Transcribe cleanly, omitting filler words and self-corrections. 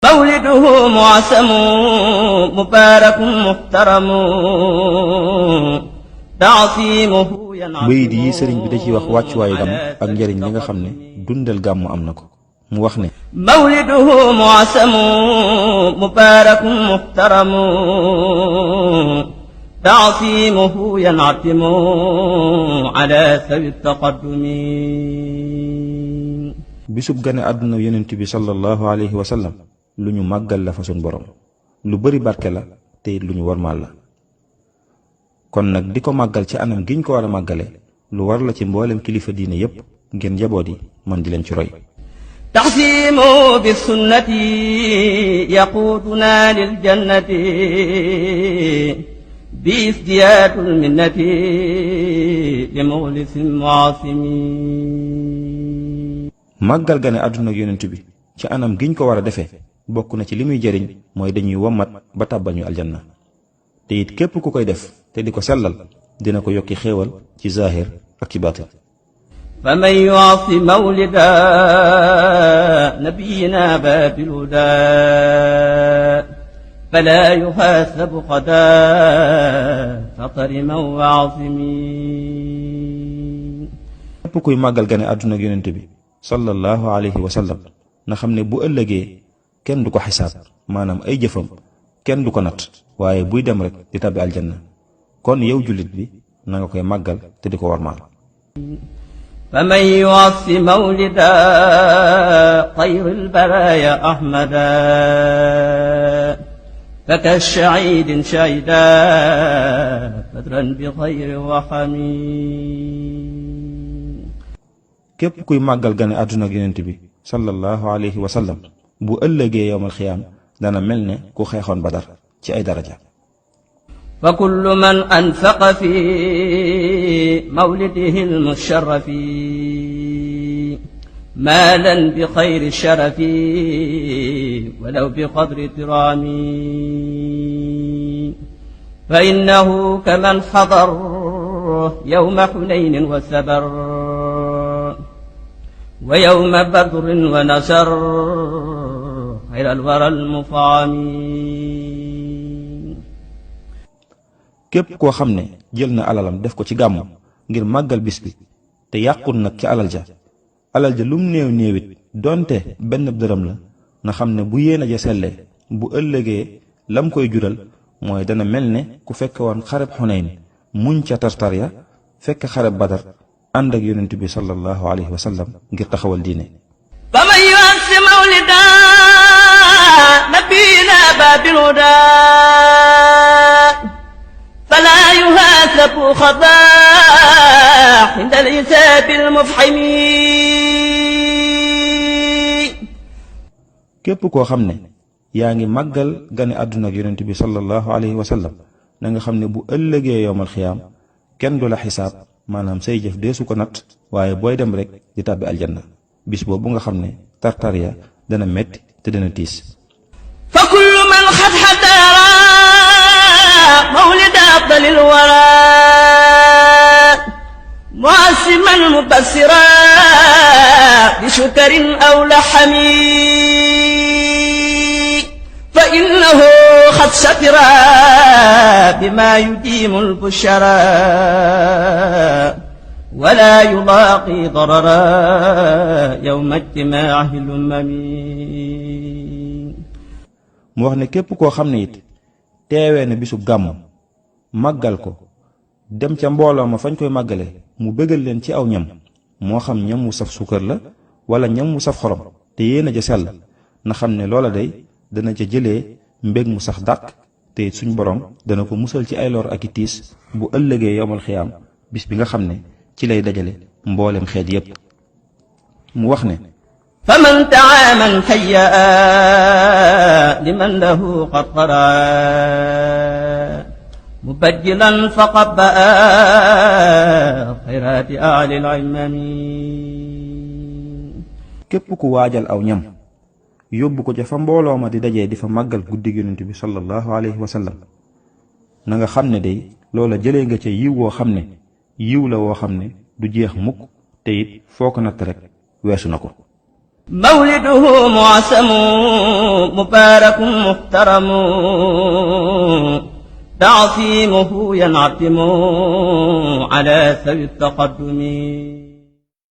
مولده معسم مبارك محترم تعصيمه bayit yi sëriñ bi da ci wax wàccuwaayu gàmm ak njëriñ li nga xam ne dundal gàmm am na ko mu wax ne مولده معسم مبارك محترم تعصيمه ينعتم على سوي التقدم bisub gane àdduna yonent bi sallallahu alayhi wa sallam lu ñu màggal la fa sun borom lu bari barke la te it lu ñu warmaal la kon nag di ko màggal ci anam giñ ko war a màggale lu war la ci mboolem kilifa diine yépp ngir njaboot yi man di leen ci roy تعصيم بالسنة يقودنا للجنة بازدياد المنة لمخلص معاصم màggal gane àdduna yonent bi ci anam giñ ko war a defee bokk na ci li muy jëriñ mooy dañuy wommat ba tàbbal ñu aljanna te it képp ku koy def te di ko sellal dina ko yokki xéewal ci zaahir ak ci baatin فمن يعص مولدا نبينا باب الهدى فلا يحاسب غدا فطرما وعاصمين képp kuy màggal gane àdduna yonent bi sallallahu alayhi wa sallam na xam ne bu ëllëgee kenn du ko xisaab maanaam ay jëfam kenn du ko natt waaye buy dem rek di tabbi aljanna kon yow jullit bi na nga koy màggal te di ko warmaal فمن يعص مولدا خير البرايا أحمدا فكالشعيد شعيدا بدرا بخير وحميد képp kuy màggal gane àdduna yonent bi sallallahu alayhi wa sallam bu ëllëgee yowmal xiyaam dana mel ne ku xeexoon badar ci ay daraja فكل من أنفق في مولده المشرف مالا بخير الشرف ولو بقدر ترامي فإنه كمن حضر يوم حنين وسبر ويوم بدر ونشر خير الورى المفعمين képp koo xam ne jël na alalam def ko ci gàmmu ngir màggal bis bi te yàqul nag ci alal ja lum néew néewit donte benn dërëm la na xam ne bu yéene ja sellee bu ëllëgee lam koy jural mooy dana mel ne ku fekk woon xareb xunayn muñ ca tartar ya fekk xareb badar ànd ak yonent bi sallallahu alayhi wa sallam ngir taxawal diine فمن يعص مولدا نبينا باب الهدى فلا يحاسب خطا عند الحساب المفحم képp koo xam ne yaa ngi màggal gane àdduna ak yonent bi sallallahu alayhi wa sallam na nga xam ne bu ëllëgee yowmal xiyaam kenn du la xisaab maanaam say jëf deesu ko natt waaye booy dem rek di tàbbi aljanna bis boobu nga xam ne tartar ya dana metti te dana tiis فكل من خد حدارا مولد أفضل الورى معصما مبصرا بشكر أو لحم فإنه قد سفر بما يديم البشرى ولا يلاقي ضررا يوم اجتماعه الأمم mu wax ne képp koo xam ne it teewee na bisu gàmm màggal ko dem ca mbooloo ma fañ koy màggale mu bëggal leen ci aw ñam moo xam ñam wu saf suukar la wala ñam wu saf xorom te yéen a ja sell na xam ne loola day dana ca jëlee mbég mu sax dàq te it suñ borom dana ko musal ci ay lor ak i tiis bu ëllëgee yowmal xiyaam bis bi nga xam ne ci lay dajale mboolem xeet yépp mu wax ne فمن تعامن هيا لمن له قد قرا مبجلا فقبأ خيرات أعلى العمم képp ku waajal aw ñam yóbbu ko ca fa mbooloo ma di dajee di fa màggal guddi yonent bi sallallahu alayhi wa sallam na nga xam ne day loola jëlee nga ca yiw woo xam ne yiw la woo xam ne du jeex mukk te it foo ko natt rek weesu na ko مولده معسم مبارك محترم تعصيمه ينعتم على ذوي التقدم